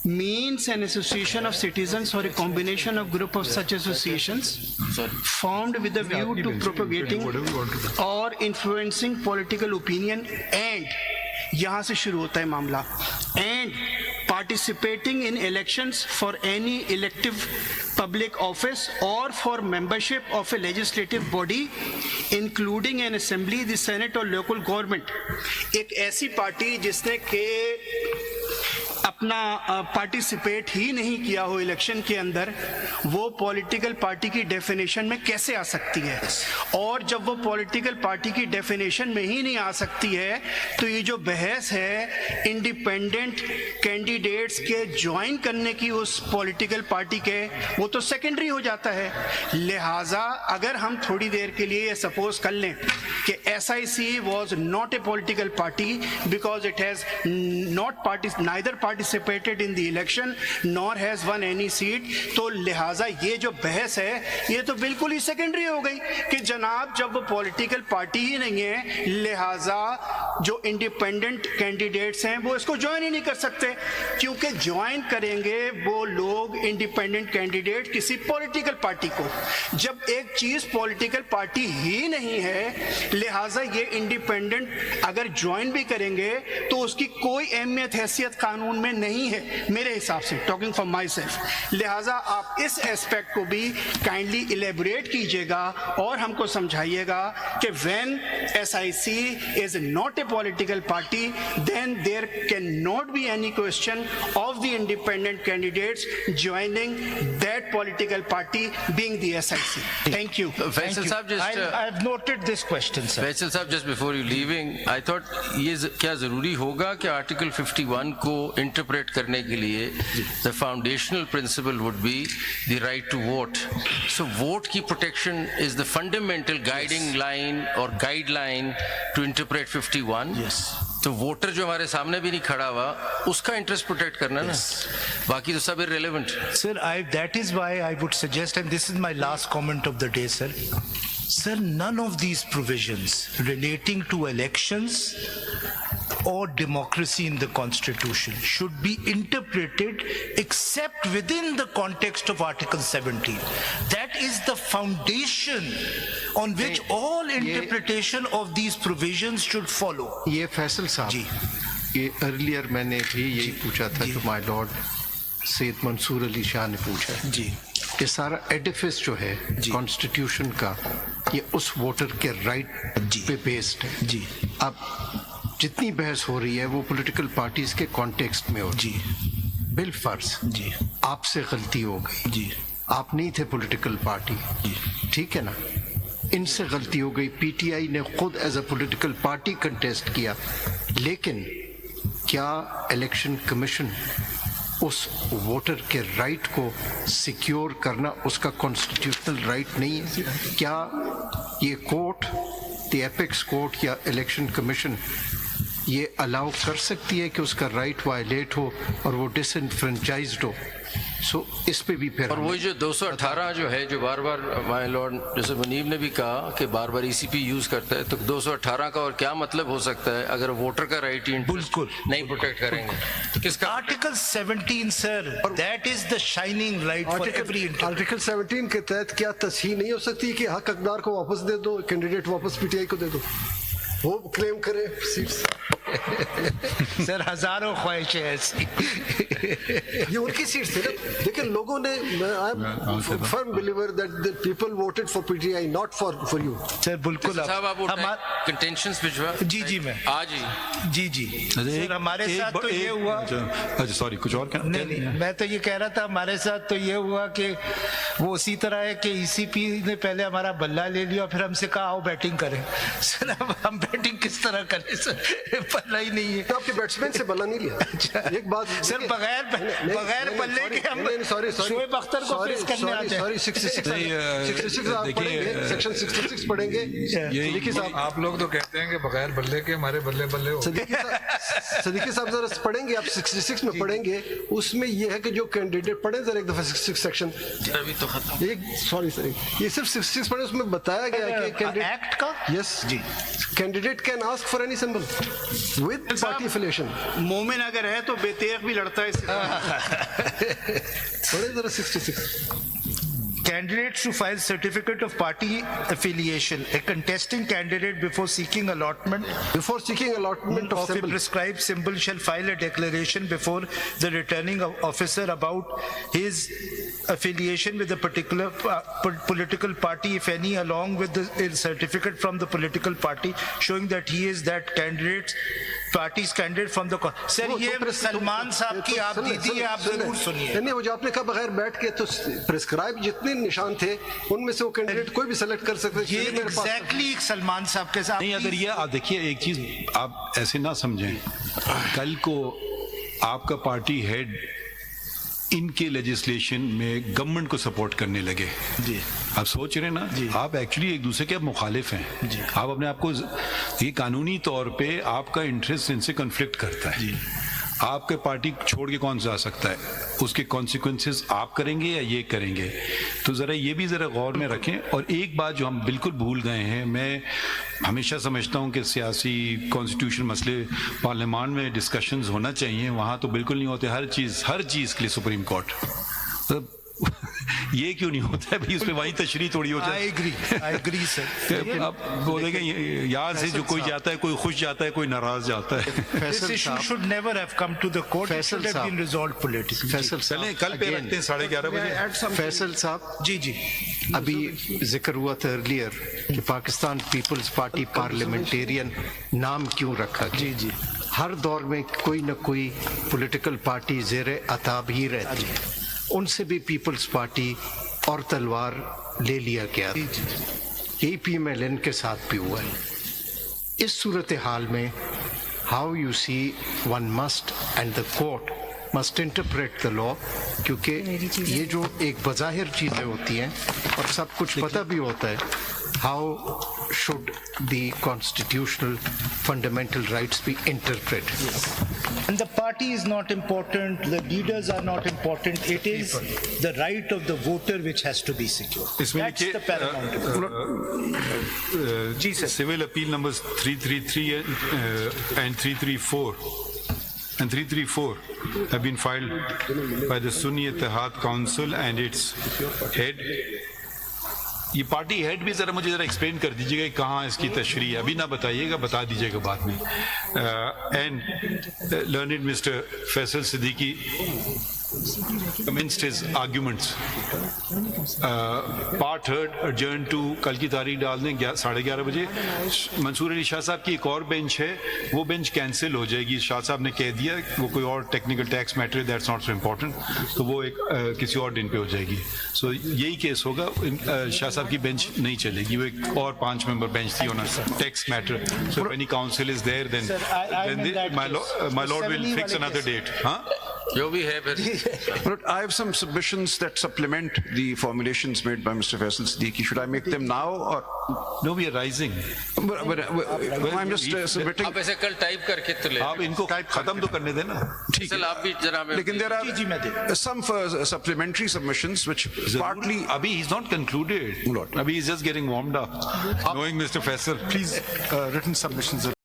means an association of citizens or a combination of group of such associations formed with a view to propagating or influencing political opinion and यहाँ से शुरू होता है मामला and participating in elections for any elective public office or for membership of a legislative body including an assembly, the senate or local government. एक ऐसी party जिसने के अपना पार्टिसिपेट ही नहीं किया हो इलेक्शन के अंदर, वो पॉलिटिकल पार्टी की डेफिनेशन में कैसे आ सकती है? और जब वो पॉलिटिकल पार्टी की डेफिनेशन में ही नहीं आ सकती है तो ये जो बहस है इंडिपेंडेंट कैंडिडेट्स के ज्वाइन करने की उस पॉलिटिकल पार्टी के, वो तो सेकेंडरी हो जाता है. लिहाजा अगर हम थोड़ी देर के लिए ये सपोज कर लें कि SIC was not a political party because it has neither participated in the election nor has won any seat, तो लिहाजा ये जो बहस है ये तो बिल्कुल ही सेकेंडरी हो गई कि जनाब जब वो पॉलिटिकल पार्टी ही नहीं है लिहाजा जो इंडिपेंडेंट कैंडिडेट्स हैं वो इसको ज्वाइन ही नहीं कर सकते, क्योंकि ज्वाइन करेंगे वो लोग इंडिपेंडेंट कैंडिडेट किसी पॉलिटिकल पार्टी को. जब एक चीज पॉलिटिकल पार्टी ही नहीं है लिहाजा ये इंडिपेंडेंट अगर ज्वाइन भी करेंगे तो उसकी कोई अहमियत हैसियत कानून में नहीं है मेरे हिसाब से, टॉकिंग फॉर माई सेल्फ. लिहाजा आप इस एस्पेक्ट को भी काइंडली इलेबोरेट कीजिएगा और हमको समझाइएगा कि when SIC is not a political party then there cannot be any question of the independent candidates joining that political party being the SIC. Thank you. Faisal Sahab, just I've noted this question, sir. Faisal Sahab, just before you leaving, I thought ये क्या जरूरी होगा कि Article 51 को interpret करने के लिए the foundational principle would be the right to vote. So vote की protection is the fundamental guiding line or guideline to interpret 51. Yes. तो वोटर जो हमारे सामने भी नहीं खड़ा हुआ उसका इंटरेस्ट प्रोटेक्ट करना ना, बाकी तो सब irrelevant. Sir, that is why I would suggest, and this is my last comment of the day, sir. Sir, none of these provisions relating to elections or democracy in the Constitution should be interpreted except within the context of Article 17. That is the foundation on which all interpretation of these provisions should follow. ये फैसल साहब जी, ये earlier मैंने भी यही पूछा था जो my Lord Syed Mansoor Ali Shah ने पूछा है. जी, ये सारा एडिफिस जो है कॉन्स्टिट्यूशन का ये उस वोटर के राइट पे बेस्ड है. जी, अब जितनी बहस हो रही है वो पॉलिटिकल पार्टीज के कॉन्टेक्स्ट में हो. जी, बिल फर्ज जी, आपसे गलती हो गई, जी, आप नहीं थे पॉलिटिकल पार्टी, ठीक है ना, इनसे गलती हो गई, PTI ने खुद as a political party contest किया, लेकिन क्या इलेक्शन कमीशन उस वोटर के राइट को सिक्योर करना उसका कॉन्स्टिट्यूशनल राइट नहीं है? क्या ये कोर्ट, द एपेक्स कोर्ट या इलेक्शन कमीशन ये अलाउ कर सकती है कि उसका राइट वायलेट हो और वो डिसएनफ्रेंचाइज्ड हो? सो इस पे भी फिर और वही जो 218 जो है जो बार बार माय लॉर्ड जैसे मुनीब ने भी कहा कि बार बार ECP यूज करता है, तो 218 का और क्या मतलब हो सकता है अगर वोटर का राइट बिल्कुल नहीं प्रोटेक्ट करेंगे तो किसका? Article 17, sir, that is the shining light for every article 17 के तहत क्या तस्हीह नहीं हो सकती कि हक हकदार को वापस दे दो, कैंडिडेट वापस PTI को दे दो, वो क्लेम करे सीट्स. सर हजारों ख्वाहिशें ऐसी ये उनकी सीट्स थी ना. लेकिन लोगों ने, I am firm believer that the people voted for PTI not for you. Sir बिल्कुल साहब आप कंटेंशंस भिजवा. जी जी मैं आज ही जी जी सर हमारे साथ तो ये हुआ. अच्छा सॉरी, कुछ और कहना? नहीं, मैं तो ये कह रहा था हमारे साथ तो ये हुआ कि वो उसी तरह है कि ECP ने पहले हमारा बल्ला ले लिया फिर हमसे कहा आओ बैटिंग करें. सर अब हम बैटिंग किस तरह करें सर, बल्ला ही नहीं है. तो आपके बैट्समैन से बल्ला नहीं लिया. एक बात सर बगैर बल्ले के हम शोएब अख्तर को फेस करने आते हैं. सॉरी 66 आप पढ़ेंगे, सेक्शन 66 पढ़ेंगे. सदीकी साहब आप लोग तो कहते हैं कि बगैर बल्ले के हमारे बल्ले बल्ले हो. सदीकी साहब जरा पढ़ेंगे, आप 66 में पढ़ेंगे, उसमें ये है कि जो कैंडिडेट पढ़े जरा एक दफा 66 सेक्शन. अभी तो खत्म. सॉरी सर, ये सिर्फ 66 पढ़े, उसमें बताया गया है कि एक्ट का. यस जी, candidate can ask for any symbol. with party affiliation. मोमिन अगर है तो बेतेग भी लड़ता है इससे। What is the 66? Candidates to file certificate of party affiliation. A contesting candidate before seeking allotment Before seeking allotment of of a symbol. prescribed symbol shall file a declaration before the returning officer about his affiliation with a particular political party, if any, along with a certificate from the political party showing that he is that candidate's party's candidate from the sir वो ये तो press- Salman साहब की आप दीदी है, आप जरूर सुनिए। नहीं वो जो आपने कहा बगैर बैठ के तो प्रेस्क्राइब जितने निशान थे उनमें से वो कैंडिडेट कोई भी सेलेक्ट कर सकते थे। ये मेरे पास- एग्जैक्टली सलमान साहब के साथ नहीं, अगर ये आप देखिए एक चीज आप ऐसे ना समझें, कल को आपका पार्टी हेड इनके लेजिस्लेशन में गवर्नमेंट को सपोर्ट करने लगे जी आप सोच रहे हैं ना, आप एक्चुअली एक दूसरे के आप मुखालिफ हैं। आप अपने आप को ये कानूनी तौर पे आपका इंटरेस्ट इनसे कन्फ्लिक्ट करता है। आपके पार्टी छोड़ के कौन जा सकता है, उसके कॉन्सिक्वेंसेस आप करेंगे या ये करेंगे, तो ज़रा ये भी ज़रा गौर में रखें। और एक बात जो हम बिल्कुल भूल गए हैं, मैं हमेशा समझता हूँ कि सियासी कॉन्स्टिट्यूशन मसले पार्लियामान में डिस्कशंस होना चाहिए, वहाँ तो बिल्कुल नहीं होते। हर चीज़ के लिए सुप्रीम कोर्ट, तो ये क्यों नहीं होता है भाई, उस पर वही तशरीह थोड़ी हो जाए। I agree sir. अब बोलेंगे यार से जो कोई जाता है, कोई खुश जाता है, कोई नाराज जाता है। This फैसल issue साहब, should never have come to the court. It Faisal should have been साहब। resolved politically. फैसल चलें साहब, कल पे again, रखते हैं 11:30 बजे। फैसल साहब, जी जी अभी जिक्र हुआ था अर्लियर कि पाकिस्तान पीपल्स पार्टी पार्लियामेंटेरियन नाम क्यों रखा गया। जी जी हर दौर में कोई न कोई पॉलिटिकल पार्टी ज़ेरे अताब ही रहती है, उनसे भी पीपल्स पार्टी और तलवार ले लिया गया। यही PMLN के साथ भी हुआ है। इस सूरत हाल में how you see one must and the court must interpret the law, क्योंकि ये जो एक बज़ाहिर चीज़ें होती हैं और सब कुछ पता भी होता है, how should the constitutional fundamental rights be interpreted? And the party is not important, the leaders are not important, it is the right of the voter which has to be secured. इसमें That's the paramount. जी sir, civil appeal number 333 and 334 have been filed by the Sunni Ittihad Council and its head. ये party head भी जरा मुझे जरा explain कर दीजिएगा कि कहाँ इसकी तशरीह है, अभी ना बताइएगा, बता दीजिएगा बाद में। And learned mister Faisal Siddiqui commenced his arguments. Part heard adjourned to कल की तारीख डाल दें 11:30 बजे। मंसूर अली शाह साहब की एक और बेंच है, वो बेंच कैंसिल हो जाएगी। शाह साहब ने कह दिया वो कोई और technical tax matter, that's not so important, तो वो एक किसी और दिन पे हो जाएगी। सो यही केस होगा, शाह साहब की बेंच नहीं चलेगी, वो एक और 5 मेंबर बेंच थी होना tax matter. So any council is there then my lord will fix another date. हाँ जो भी है फिर। But I have some submissions that supplement the formulations made by Mr. Faisal Siddiqui. Should I make them now or? No, we are rising. I'm just submitting. आप ऐसे कल type करके तो ले। आप इनको खत्म तो करने देना। ठीक चल है। आप भी जरा हमें। लेकिन there जी, मैं दे are some supplementary submissions which partly. अभी he's not concluded. Not. अभी he's just getting warmed up. Knowing Mr. Faisal, please. Written submissions